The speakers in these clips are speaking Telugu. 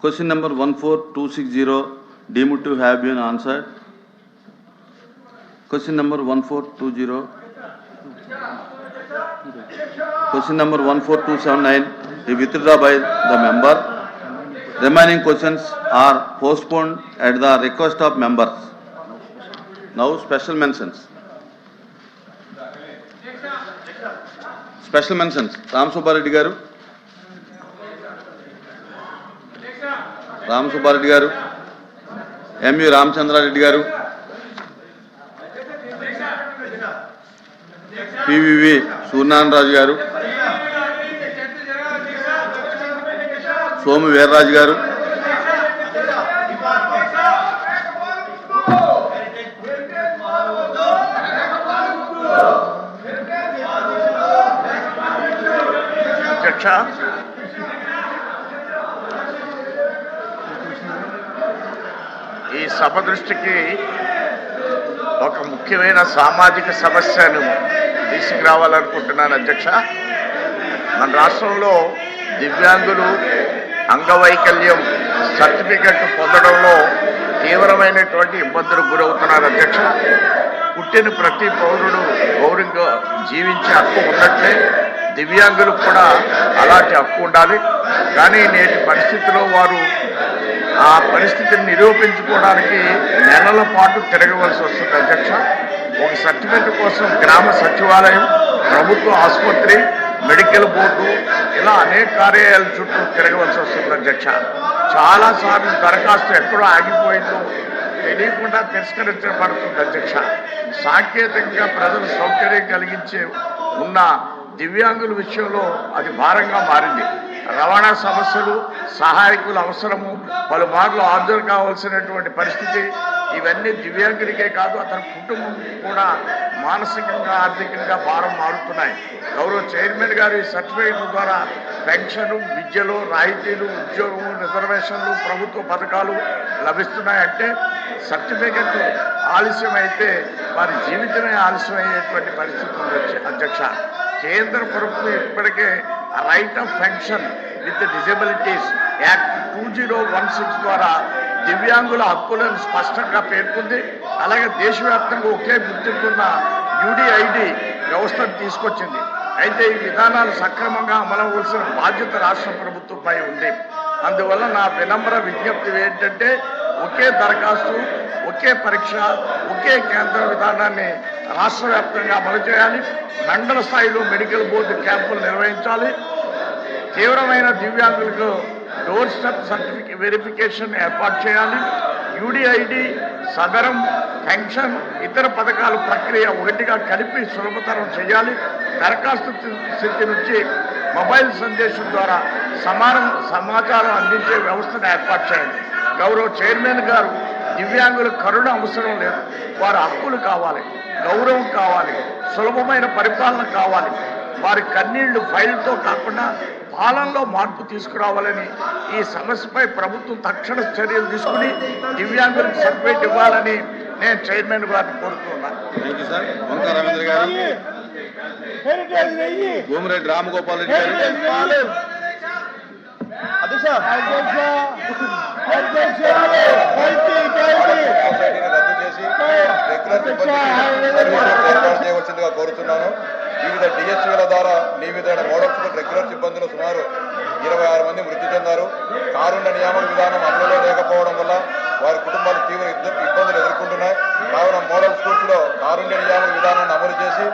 Question number 14260 deemed to have been answered. Question number 1420. Question number 14279 is withdrawn by the member. Remaining questions are postponed at the request of members. Now special mentions. Special mentions. Ram Subbareddy garu. Ram Subbareddy garu. M.U. Ramchandra Reddy garu. PVV Surnan Raju garu. Somu Veerraj garu. అధ్యక్ష, ఈ సభ దృష్టికి ఒక ముఖ్యమైన సామాజిక సమస్యను తీసుకురావాలనుకుంటున్నాను అధ్యక్ష. మన రాష్ట్రంలో దివ్యాంగులు అంగవైకల్యం సర్టిఫికెట్ పొందడంలో తీవ్రమైనటువంటి ఇబ్బందులకు గురవుతున్నారు అధ్యక్ష. పుట్టిన ప్రతి పౌరుడు గౌరవంగా జీవించే హక్కు ఉన్నట్లే దివ్యాంగులకు కూడా అలాంటి హక్కు ఉండాలి. కానీ నేటి పరిస్థితిలో వారు ఆ పరిస్థితిని నిరూపించుకోవడానికి నెలల పాటు తిరగవలసి వస్తుంది అధ్యక్ష. ఒక సర్టిఫికెట్ కోసం గ్రామ సచివాలయం, ప్రభుత్వ ఆసుపత్రి, మెడికల్ బోర్డు ఇలా అనేక కార్యాలయాల చుట్టూ తిరగవలసి వస్తుంది అధ్యక్ష. చాలాసార్లు దరఖాస్తు ఎక్కడో ఆగిపోయిందో తెలియకుండా తిరస్కరించబడుతుంది అధ్యక్ష. సాంకేతికంగా ప్రజలు సౌకర్యం కలిగించే ఉన్న దివ్యాంగుల విషయంలో అది భారంగా మారింది. రవాణా సమస్యలు, సహాయకుల అవసరము, పలుమార్లు హాజరు కావాల్సినటువంటి పరిస్థితి, ఇవన్నీ దివ్యాంగుడికే కాదు అతని కుటుంబం కూడా మానసికంగా ఆర్థికంగా భారం మారుతున్నాయి. గౌరవ చైర్మన్ గారు ఈ సర్టిఫికేట్ల ద్వారా పెన్షను, విద్యలో రాయితీలు, ఉద్యోగం, రిజర్వేషన్లు, ప్రభుత్వ పథకాలు లభిస్తున్నాయంటే సర్టిఫికెట్ ఆలస్యమైతే వారి జీవితమే ఆలస్యమయ్యేటువంటి పరిస్థితి ఉంది అధ్యక్ష. కేంద్ర ప్రభుత్వం ఇప్పటికే right of pension with disabilities act 2016 ద్వారా దివ్యాంగుల హక్కులను స్పష్టంగా పేర్కొంది. అలాగే దేశవ్యాప్తంగా ఒకే గుర్తింపున్న యూడిఐడి వ్యవస్థను తీసుకొచ్చింది. అయితే ఈ విధానాలు సక్రమంగా అమలవలసిన బాధ్యత రాష్ట్ర ప్రభుత్వంపై ఉంది. అందువల్ల నా వినమ్ర విజ్ఞప్తి ఏంటంటే ఒకే దరఖాస్తు, ఒకే పరీక్ష, ఒకే కేంద్ర విధానాన్ని రాష్ట్ర వ్యాప్తంగా అమలు చేయాలి. మండల స్థాయిలో మెడికల్ బోర్డు క్యాంపులు నిర్వహించాలి. తీవ్రమైన దివ్యాంగులకు డోర్ స్టెప్ సర్టిఫికేట్ వెరిఫికేషన్ ఏర్పాటు చేయాలి. యూడిఐడి, సదరం, పెన్షన్, ఇతర పథకాల ప్రక్రియ ఒకటిగా కలిపి సులభతరం చేయాలి. దరఖాస్తు స్థితి నుంచి మొబైల్ సందేశం ద్వారా సమాచారం అందించే వ్యవస్థను ఏర్పాటు చేయాలి. గౌరవ చైర్మన్ గారు దివ్యాంగులకు కరుణ అవసరం లేదు, వారి హక్కులు కావాలి, గౌరవం కావాలి, సులభమైన పరిపాలన కావాలి. వారి కన్నీళ్లు ఫైల్తో కాకుండా పాలనలో మార్పు తీసుకురావాలని, ఈ సమస్యపై ప్రభుత్వం తక్షణ చర్యలు తీసుకుని దివ్యాంగులకు సర్టిఫికేట్ ఇవ్వాలని నేను చైర్మన్ గారిని కోరుతున్నాను. వంకా రవీంద్ర గారు, భూమిరెడ్డి రామగోపాల్ రెడ్డి గారు. చేయవలసిందిగా కోరుతున్నాను. వివిధ డిఎస్సీల ద్వారా నియమితమైన మోడల్స్ రెగ్యులర్ సిబ్బందులు సుమారు 26 మంది మృతి చెందారు. కారుణ్య నియామక విధానం అమలులో లేకపోవడం వల్ల వారి కుటుంబాలు తీవ్ర ఇబ్బందులు ఎదుర్కొంటున్నాయి. కావున మోడల్ స్కూల్స్ లో కారుణ్య నియామక విధానాన్ని అమలు చేసి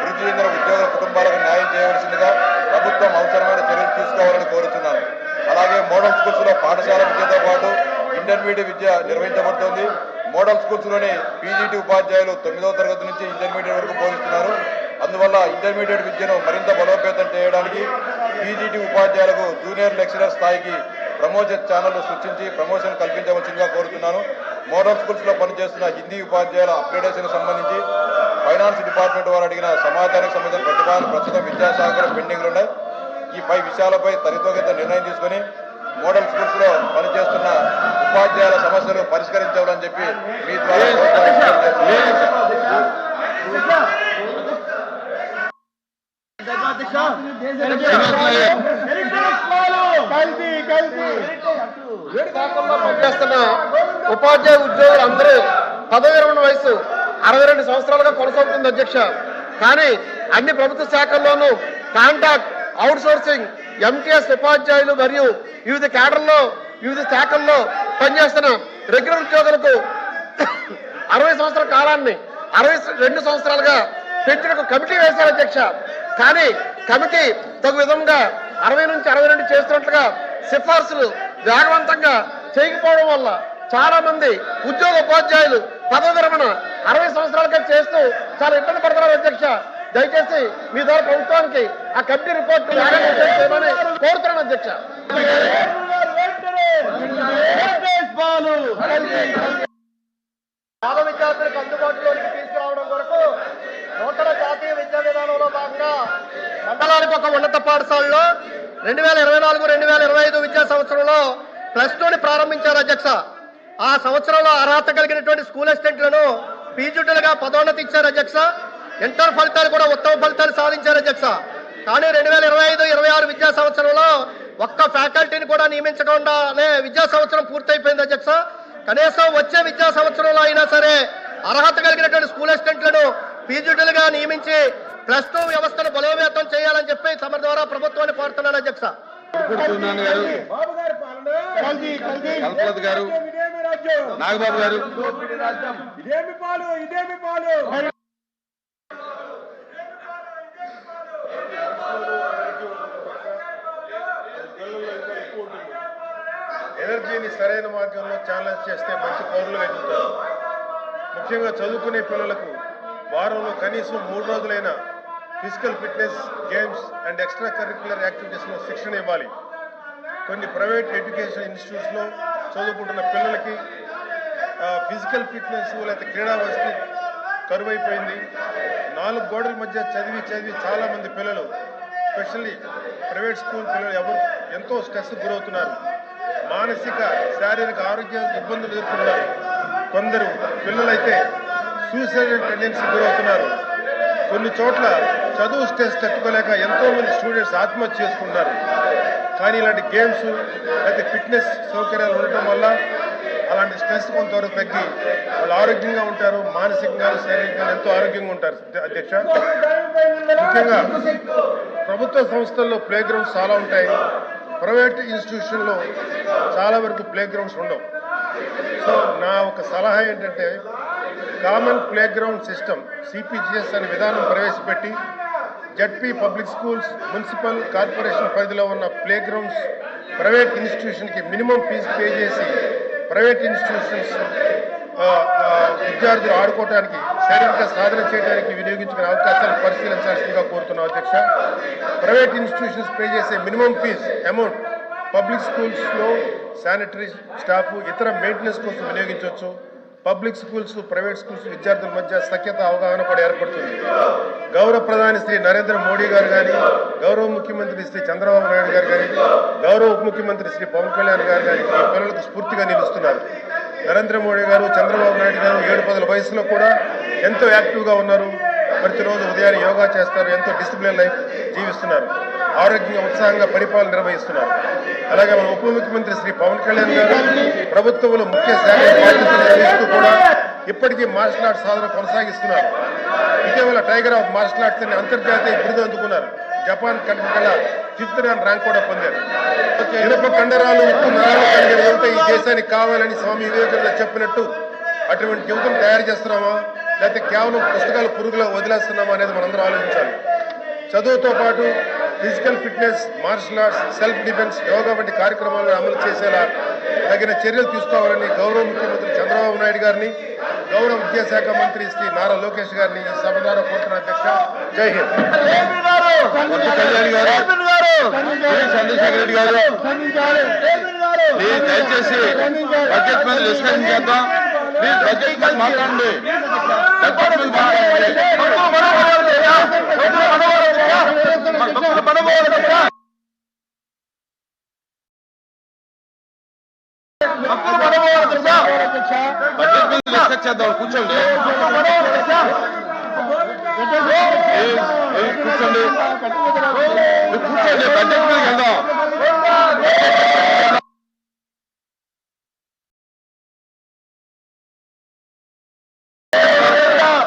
మృతి చెందిన ఉద్యోగుల కుటుంబాలకు న్యాయం చేయవలసిందిగా ప్రభుత్వం అవసరమైన చర్యలు తీసుకోవాలని కోరుతున్నాను. అలాగే మోడల్ స్కూల్స్ లో పాఠశాల విద్యతో పాటు ఇంటర్మీడియట్ విద్య నిర్వహించబడుతోంది. మోడల్ స్కూల్స్ లోని పీజీటీ ఉపాధ్యాయులు 9వ తరగతి నుంచి ఇంటర్మీడియట్ వరకు బోధిస్తున్నారు. అందువల్ల ఇంటర్మీడియట్ విద్యను మరింత బలోపేతం చేయడానికి పీజీటీ ఉపాధ్యాయులకు జూనియర్ లెక్చరర్ స్థాయికి ప్రమోషన్ ఛానళ్లు సృష్టించి ప్రమోషన్ కల్పించవలసిందిగా కోరుతున్నాను. మోడల్ స్కూల్స్ లో పనిచేస్తున్న హిందీ ఉపాధ్యాయుల అప్గ్రేడేషన్ సంబంధించి ఫైనాన్స్ డిపార్ట్మెంట్ వారు అడిగిన సమాచారానికి సంబంధించిన ప్రతిపాదనలు ప్రస్తుతం విద్యాశాఖలో పెండింగ్లు ఉన్నాయి. ఈ పై విషయాలపై త్వరితగతిన నిర్ణయం తీసుకుని మోడల్ స్కూల్స్ లో పనిచేస్తున్న ఉపాధ్యాయుల సమస్యలు పరిష్కరించాలని చెప్పి మీ ద్వారా శాఖల్లో పనిచేస్తున్న ఉపాధ్యాయ ఉద్యోగులు అందరూ పదవి విరమణ వయసు 62 సంవత్సరాలుగా కొనసాగుతుంది అధ్యక్ష. కానీ అన్ని ప్రభుత్వ శాఖల్లోనూ కాంట్రాక్ట్ అవుట్ సోర్సింగ్ ఎంటీఎస్ ఉపాధ్యాయులు మరియు వివిధ కేడర్లో వివిధ శాఖల్లో పనిచేస్తున్న రెగ్యులర్ ఉద్యోగులకు 60 సంవత్సరాల కాలాన్ని 62 సంవత్సరాలుగా పెంచుటకు కమిటీ వేశారు అధ్యక్ష. కానీ కమిటీ తగు విధంగా 60 నుంచి 62 చేస్తున్నట్లుగా సిఫార్సులు వేగవంతంగా చేయకపోవడం వల్ల చాలా మంది ఉద్యోగ ఉపాధ్యాయులు పదవి విరమణ 60 సంవత్సరాలకే చేస్తూ చాలా ఇబ్బంది పడుతున్నారు అధ్యక్ష. దయచేసి మీ ద్వారా ప్రభుత్వానికి ఆ కమిటీ రిపోర్ట్ చేయమని కోరుతున్నాను అధ్యక్ష. పేద విద్యార్థులకు అందుబాటులోకి తీసుకురావడం కొరకు నూతన జాతీయ విద్యా విధానంలో భాగంగా మండలానికి ఒక ఉన్నత పాఠశాలలో 2024-2025 విద్యా సంవత్సరంలో +2ని ప్రారంభించారు అధ్యక్ష. ఆ సంవత్సరంలో అర్హత కలిగినటువంటి స్కూల్ అసిస్టెంట్లను పీజీటీలుగా పదోన్నతి ఇచ్చారు అధ్యక్ష. ఇంటర్ ఫలితాలు కూడా ఉత్తమ ఫలితాలు సాధించారు అధ్యక్ష. కానీ 2025-26 విద్యా సంవత్సరంలో ఒక్క ఫ్యాకల్టీని కూడా నియమించకుండానే విద్యా సంవత్సరం పూర్తయిపోయింది అధ్యక్ష. కనీసం వచ్చే విద్యా సంవత్సరంలో అయినా సరే అర్హత కలిగినటువంటి స్కూల్ అసిస్టెంట్లను పీజీటీలుగా నియమించి +2 వ్యవస్థను బలోపేతం చేయాలని చెప్పి తమ ద్వారా ప్రభుత్వాన్ని కోరుతున్నాను అధ్యక్ష. కల్పలత గారు, నాగబాబు గారు, ఎనర్జీని సరైన మార్గంలో ఛాలెంజ్ చేస్తే మంచి పౌరులు ఎదుగుతారు. ముఖ్యంగా చదువుకునే పిల్లలకు వారంలో కనీసం 3 రోజులైన physical fitness, games and extra curricular యాక్టివిటీస్లో శిక్షణ ఇవ్వాలి. కొన్ని ప్రైవేట్ ఎడ్యుకేషన్ ఇన్స్టిట్యూట్స్లో చదువుకుంటున్న పిల్లలకి ఫిజికల్ ఫిట్నెస్ లేకపోతే క్రీడా వసతి కరువైపోయింది. 4 గోడల మధ్య చదివి చాలామంది పిల్లలు, స్పెషల్లీ ప్రైవేట్ స్కూల్ పిల్లలు ఎంతో స్ట్రెస్ గురవుతున్నారు. మానసిక శారీరక ఆరోగ్య ఇబ్బందులు ఎదుర్కొంటున్నారు. కొందరు పిల్లలైతే సూసైడల్ టెండెన్సీ గురవుతున్నారు. కొన్ని చోట్ల చదువు స్ట్రెస్ తట్టుకోలేక ఎంతో మంది స్టూడెంట్స్ ఆత్మహత్య చేసుకుంటున్నారు. కానీ ఇలాంటి గేమ్స్ అయితే ఫిట్నెస్ సౌకర్యాలు ఉండటం వల్ల అలాంటి స్ట్రెస్ కొంతవరకు తగ్గి వాళ్ళు ఆరోగ్యంగా ఉంటారు. మానసికంగా శారీరకంగా ఎంతో ఆరోగ్యంగా ఉంటారు అధ్యక్ష. ముఖ్యంగా ప్రభుత్వ సంస్థల్లో ప్లే గ్రౌండ్స్ చాలా ఉంటాయి. ప్రైవేట్ ఇన్స్టిట్యూషన్లో చాలా వరకు ప్లే గ్రౌండ్స్ ఉండవు. సో నా ఒక సలహా ఏంటంటే common playground system CPGS అనే విధానం ప్రవేశపెట్టి ZP public schools, municipal corporation పరిధిలో ఉన్న ప్లే గ్రౌండ్స్ ప్రైవేట్ ఇన్స్టిట్యూషన్కి మినిమం ఫీజు పే చేసి ప్రైవేట్ ఇన్స్టిట్యూషన్స్ విద్యార్థులు ఆడుకోవడానికి, శారీరక సాధన చేయడానికి వినియోగించుకునే అవకాశాలు పరిశీలించాల్సిందిగా కోరుతున్నాం అధ్యక్ష. ప్రైవేట్ ఇన్స్టిట్యూషన్స్ పే చేసే మినిమం ఫీజ్ అమౌంట్ పబ్లిక్ స్కూల్స్లో శానిటరీ స్టాఫ్, ఇతర మెయింటెనెన్స్ కోసం వినియోగించవచ్చు. పబ్లిక్ స్కూల్స్, ప్రైవేట్ స్కూల్స్ విద్యార్థుల మధ్య సఖ్యత, అవగాహన కూడా ఏర్పడుతుంది. గౌరవ ప్రధాని శ్రీ నరేంద్ర మోడీ గారు కానీ, గౌరవ ముఖ్యమంత్రి శ్రీ చంద్రబాబు నాయుడు గారు కానీ, గౌరవ ఉప ముఖ్యమంత్రి శ్రీ పవన్ కళ్యాణ్ గారు కానీ ఈ పిల్లలకు స్ఫూర్తిగా నిలుస్తున్నారు. నరేంద్ర మోడీ గారు, చంద్రబాబు నాయుడు గారు 7-10 వయసులో కూడా ఎంతో యాక్టివ్గా ఉన్నారు. ప్రతిరోజు ఉదయాన్నే యోగా చేస్తారు. ఎంతో డిసిప్లిన్ లైఫ్ జీవిస్తున్నారు. ఆరోగ్యంగా, ఉత్సాహంగా పరిపాలన నిర్వహిస్తున్నారు. అలాగే మన ఉప ముఖ్యమంత్రి శ్రీ పవన్ కళ్యాణ్ గారు ప్రభుత్వంలో ముఖ్య శాఖ బాధ్యతలు నిర్వహిస్తూ కూడా ఇప్పటికీ మార్షల్ ఆర్ట్స్ సాధన కొనసాగిస్తున్నారు. ఇటీవల టైగర్ ఆఫ్ మార్షల్ ఆర్ట్స్ అని అంతర్జాతీయ బిరుదు అందుకున్నారు. జపాన్ కంట్రీ 5th ర్యాంక్ కూడా పొందారు. ఇనుప కండరాలు, ఉప్పు నరాలు కలిగిన యువత ఈ దేశానికి కావాలని స్వామి వివేకానంద చెప్పినట్టు అటువంటి యువతను తయారు చేస్తున్నామా, లేకపోతే కేవలం పుస్తకాలు పురుగులో వదిలేస్తున్నామా అనేది మనందరం ఆలోచించాలి. చదువుతో పాటు physical fitness, martial arts, self defence, yoga వంటి కార్యక్రమాలను అమలు చేసేలా తగిన చర్యలు తీసుకోవాలని గౌరవ ముఖ్యమంత్రి చంద్రబాబు నాయుడు గారిని, గౌరవ విద్యాశాఖ మంత్రి శ్రీ నారా లోకేష్ గారిని ఈ సభ ద్వారా కోరుతున్న అధ్యక్ష. జై హింద్. కళ్యాణ్ గారు, చంద్రశేఖర్ రెడ్డి గారు, ప్లీజ్ దయచేసి బడ్జెట్ మీద డిస్కషన్ చేద్దాం. ప్లీజ్ బడ్జెట్ మీద మాట్లాడండి. బడ్జెట్ మీద డిస్కస్ చేద్దాం. కూర్చోండి, కూర్చోండి, బడ్జెట్ మీద వెళ్దాం.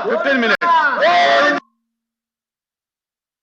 15 minutes.